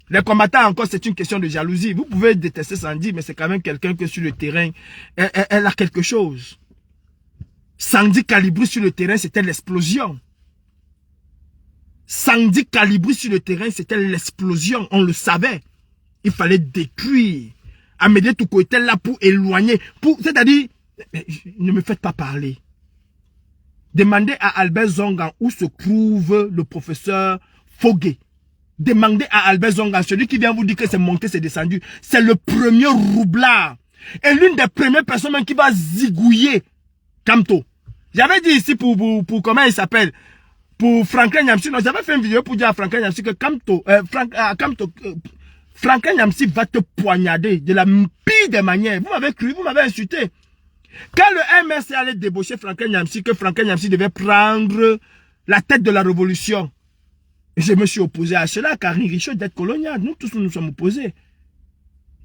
Les combattants encore, c'est une question de jalousie. Vous pouvez détester Sandy, mais c'est quand même quelqu'un que sur le terrain, elle a quelque chose. Sandy Calibri sur le terrain, c'était l'explosion. Sandy Calibri sur le terrain, c'était l'explosion. On le savait. Il fallait détruire. Amédée Touko était là pour éloigner. C'est-à-dire, ne me faites pas parler. Demandez à Albert Zongan où se trouve le professeur Fogué. Demandez à Albert Zongan, celui qui vient vous dire que c'est monté, c'est descendu. C'est le premier roublard. Et l'une des premières personnes qui va zigouiller Kamto. J'avais dit ici pour comment il s'appelle, pour Franklin Nyamsi. J'avais fait une vidéo pour dire à Franklin Nyamsi que Franklin Nyamsi va te poignarder de la pire des manières. Vous m'avez cru, vous m'avez insulté. Quand le MRC allait débaucher Franklin Nyamsi, que Franklin Nyamsi devait prendre la tête de la révolution, je me suis opposé à cela. Karine Richaud d'être coloniale. Nous tous nous sommes opposés.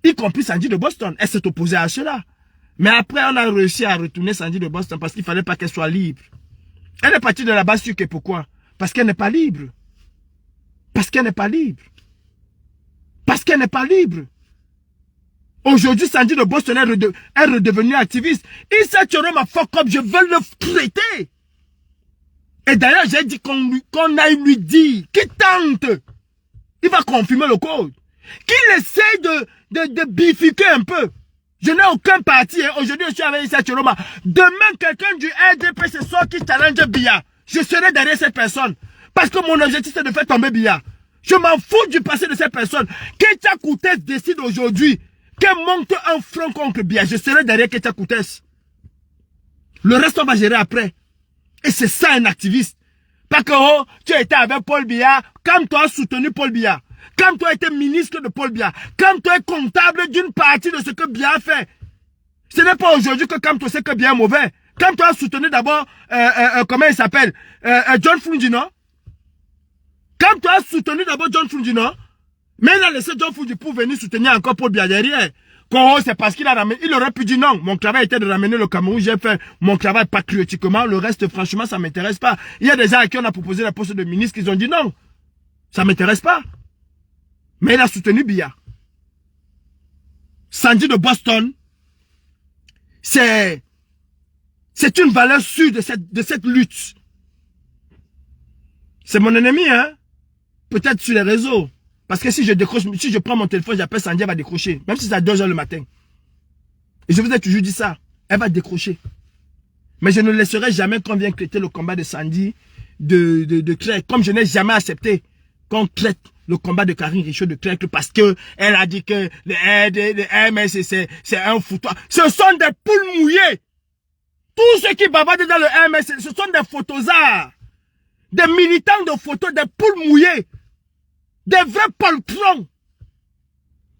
Y compris Sandy de Boston. Elle s'est opposée à cela. Mais après, on a réussi à retourner Sandy de Boston parce qu'il ne fallait pas qu'elle soit libre. Elle est partie de la base sur que pourquoi? Parce qu'elle n'est pas libre. Parce qu'elle n'est pas libre. Parce qu'elle n'est pas libre. Aujourd'hui, Sandy de Boston est redevenue activiste. Issa Chiroma fuck up, je veux le traiter. Et d'ailleurs, j'ai dit qu'on aille lui dire, qu'il tente. Il va confirmer le code. Qu'il essaye de bifurquer un peu. Je n'ai aucun parti. Hein. Aujourd'hui, je suis avec Issa Chiroma. Demain, quelqu'un du RDP se sort qui challenge Biya. Je serai derrière cette personne. Parce que mon objectif, c'est de faire tomber Biya. Je m'en fous du passé de cette personne. Ketia Koutès décide aujourd'hui qu'elle monte un front contre Biya. Je serai derrière Ketia Koutès. Le reste, on va gérer après. Et c'est ça un activiste. Pas que tu étais avec Paul Biya, comme toi as soutenu Paul Biya. Kamto a été ministre de Paul Biya. Kamto est comptable d'une partie de ce que Biya a fait. Ce n'est pas aujourd'hui que Kamto sait que Biya est mauvais. Kamto a soutenu d'abord, comment il s'appelle, John Fungi, non? Kamto a soutenu d'abord John Fungi, non? Mais il a laissé John Fungi pour venir soutenir encore Paul Biya derrière. C'est parce qu'il a ramené, il aurait pu dire non, mon travail était de ramener le Cameroun, j'ai fait mon travail patriotiquement, le reste franchement ça m'intéresse pas. Il y a des gens à qui on a proposé la poste de ministre qui ont dit non, ça m'intéresse pas. Mais il a soutenu Biya. Sandy de Boston, c'est une valeur sûre de cette lutte. C'est mon ennemi, hein. Peut-être sur les réseaux. Parce que si je prends mon téléphone, j'appelle Sandy, elle va décrocher. Même si c'est à 2 h le matin. Et je vous ai toujours dit ça. Elle va décrocher. Mais je ne laisserai jamais qu'on vienne traiter le combat de Sandy, de Clerc. Comme je n'ai jamais accepté qu'on traite le combat de Karine Richaud de Clerc parce que elle a dit que le MS c'est un foutoir. Ce sont des poules mouillées. Tous ceux qui bavardent dans le MS, ce sont des photosards. Des militants de photos, des poules mouillées. Des vrais poltrons.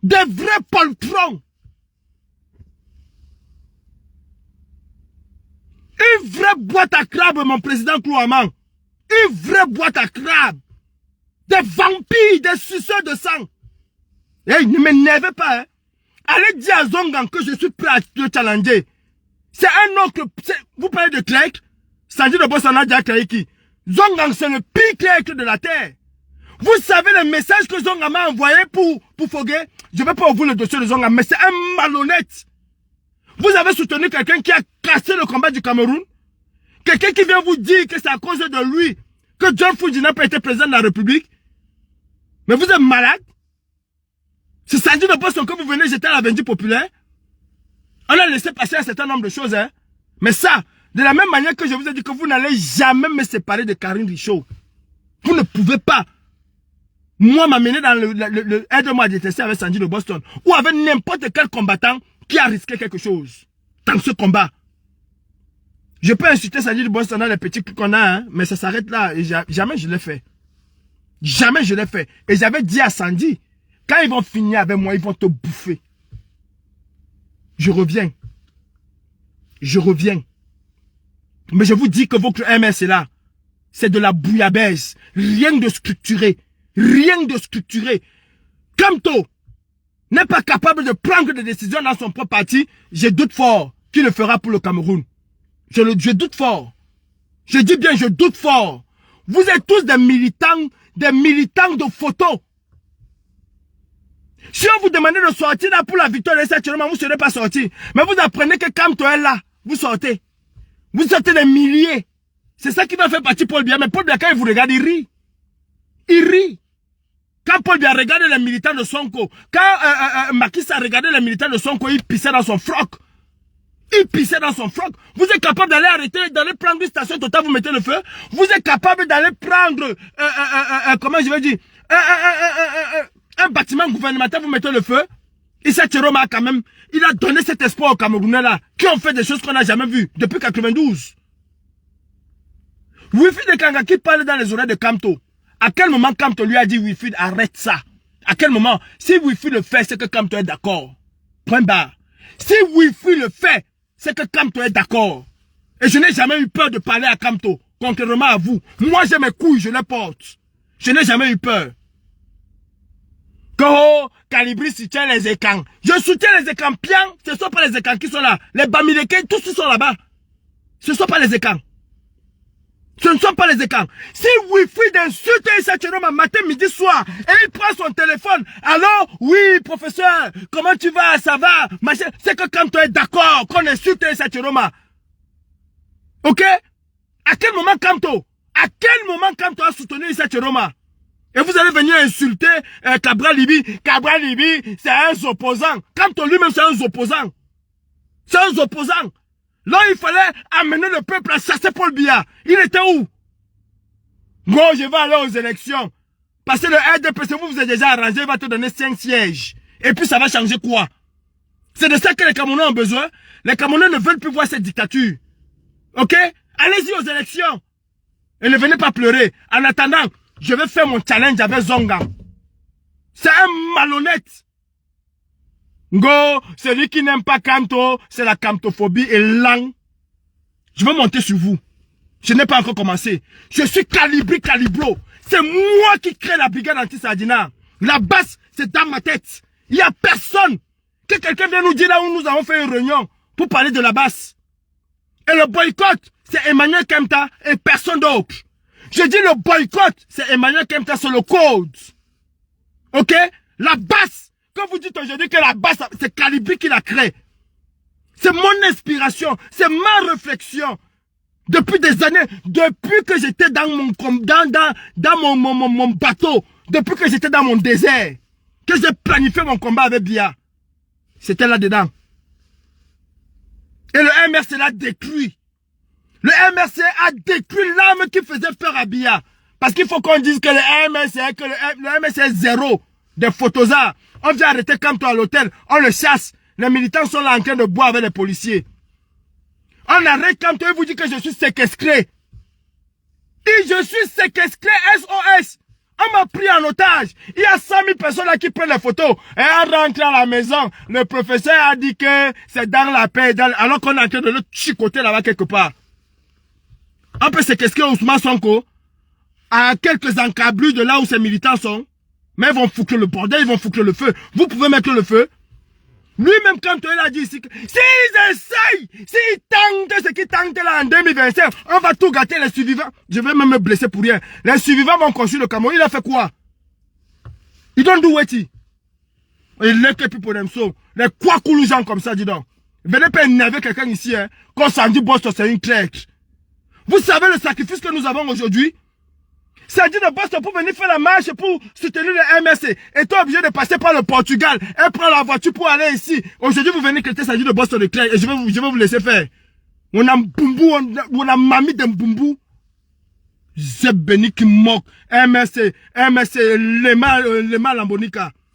Des vrais poltrons. Une vraie boîte à crabes, mon président Klouaman. Une vraie boîte à crabes. Des vampires, des suceurs de sang. Hey, ne m'énervez pas. Hein. Allez dire à Zongan que je suis prêt à le challenger. C'est un oncle. Vous parlez de Clerc. Sandy de Bossana Diaklaiki. Zongan, c'est le pire Clerc de la terre. Vous savez le message que Zonga m'a envoyé pour Foguet. Je ne vais pas ouvrir le dossier de Zonga, mais c'est un malhonnête. Vous avez soutenu quelqu'un qui a cassé le combat du Cameroun. Quelqu'un qui vient vous dire que c'est à cause de lui que John Fungi n'a pas été président de la République. Mais vous êtes malade. C'est Sandy de Boston que vous venez jeter à la vendue populaire. On a laissé passer un certain nombre de choses. Hein. Mais ça, de la même manière que je vous ai dit que vous n'allez jamais me séparer de Karine Richaud. Vous ne pouvez pas. Moi, m'amener dans le aide-moi à détester avec Sandy de Boston. Ou avec n'importe quel combattant qui a risqué quelque chose. Dans ce combat. Je peux insulter Sandy de Boston dans les petits trucs qu'on a, hein, mais ça s'arrête là. Et jamais je l'ai fait. Jamais je l'ai fait. Et j'avais dit à Sandy, quand ils vont finir avec moi, ils vont te bouffer. Je reviens. Je reviens. Mais je vous dis que votre MS est là. C'est de la bouillabaisse. Rien de structuré. Rien de structuré. Kamto n'est pas capable de prendre des décisions dans son propre parti. Je doute fort qu'il le fera pour le Cameroun. Je doute fort. Je dis bien, je doute fort. Vous êtes tous des militants de photos. Si on vous demandait de sortir là pour la victoire de cette vous ne serez pas sorti. Mais vous apprenez que Kamto est là. Vous sortez. Vous sortez des milliers. C'est ça qui va faire partie Paul Biya. Mais Paul Biya, quand il vous regarde, il rit. Il rit. Quand Paul Biya regardait les militants de Sonko, quand Macky Sall regardait les militants de Sonko, il pissait dans son froc. Il pissait dans son froc. Vous êtes capable d'aller arrêter, d'aller prendre une station Total, vous mettez le feu. Vous êtes capable d'aller prendre, comment je vais dire, un bâtiment gouvernemental, vous mettez le feu. Issa Chiroma, quand même, il a donné cet espoir aux Camerounais là, qui ont fait des choses qu'on n'a jamais vues depuis 92. Wilfried de Kanga qui parle dans les oreilles de Kamto. À quel moment Kamto lui a dit Wilfried arrête ça? À quel moment? Si Wilfried le fait, c'est que Kamto est d'accord. Point barre. Si Wilfried le fait, c'est que Kamto est d'accord. Et je n'ai jamais eu peur de parler à Kamto, contrairement à vous. Moi j'ai mes couilles, je les porte. Je n'ai jamais eu peur. Koho, Calibri soutient les écans. Je soutiens les écans pians, ce ne sont pas les écans qui sont là. Les Bamileke, tous ils sont là-bas. Ce ne sont pas les écans. Ce ne sont pas les écans. Si Wilfried insulte Issa Chiroma matin, midi, soir, et il prend son téléphone, alors, oui, professeur, comment tu vas, ça va, machin, c'est que quand tu es d'accord qu'on insulte Issa Chiroma. Ok? À quel moment Kamto a soutenu Issa Chiroma? Et vous allez venir insulter Cabral Libi. Cabral Libi, c'est un opposant. Kamto lui-même, c'est un opposant. C'est un opposant. Là, il fallait amener le peuple à chasser Paul Biya. Il était où? Moi, je vais aller aux élections. Parce que le RDPC, vous êtes déjà arrangé, il va te donner 5 sièges. Et puis, ça va changer quoi? C'est de ça que les Camerounais ont besoin. Les Camerounais ne veulent plus voir cette dictature. Ok? Allez-y aux élections. Et ne venez pas pleurer. En attendant, je vais faire mon challenge avec Zonga. C'est un malhonnête. Ngo, celui qui n'aime pas Kamto, c'est la kamtophobie et l'ang. Je vais monter sur vous. Je n'ai pas encore commencé. Je suis calibro. C'est moi qui crée la brigade anti-Sardina. La base, c'est dans ma tête. Il n'y a personne. Que quelqu'un vienne nous dire là où nous avons fait une réunion pour parler de la base. Et le boycott, c'est Emmanuel Kemta et personne d'autre. Je dis le boycott, c'est Emmanuel Kemta sur le code. Ok? La base, quand vous dites aujourd'hui que la base, c'est Calibri qui l'a créée. C'est mon inspiration, c'est ma réflexion. Depuis des années, depuis que j'étais dans mon bateau, depuis que j'étais dans mon désert, que j'ai planifié mon combat avec Bia. C'était là-dedans. Et le MRC l'a détruit. Le MRC a détruit l'âme qui faisait peur à Bia. Parce qu'il faut qu'on dise que le MRC est zéro. Des photosards. On vient arrêter Kamto à l'hôtel. On le chasse. Les militants sont là en train de boire avec les policiers. On arrête Kamto et vous dit que je suis séquestré. Et je suis séquestré SOS. On m'a pris en otage. Il y a 100 000 personnes là qui prennent les photos. Et on rentre à la maison. Le professeur a dit que c'est dans la paix. Alors qu'on est en train de le chicoter là-bas quelque part. On peut séquestrer Ousmane Sonko à quelques encablures de là où ces militants sont. Mais ils vont foutre le bordel, ils vont foutre le feu. Vous pouvez mettre le feu. Lui-même, quand il a dit ici que s'ils essayent, s'ils tentent ce qu'ils tentent là en 2025, on va tout gâter les survivants. Je vais même me blesser pour rien. Les survivants vont construire le Cameroun. Il a fait quoi? Ils don't do what? Il n'est que plus pour them so. Les quoi coulou gens comme ça, dis donc. Venez pas énerver quelqu'un ici, hein. Quand ça dit boss, c'est une crèche. Vous savez le sacrifice que nous avons aujourd'hui? Ça dit de Boston pour venir faire la marche pour soutenir le MRC. Et toi obligé de passer par le Portugal et prendre la voiture pour aller ici. Aujourd'hui, vous venez crêter ça dit de Boston de Claire et je vais vous laisser faire. On a Mbumbu, on a Mami de Mbumbu. Zeb Beni qui moque. MRC, Lema Lambonika.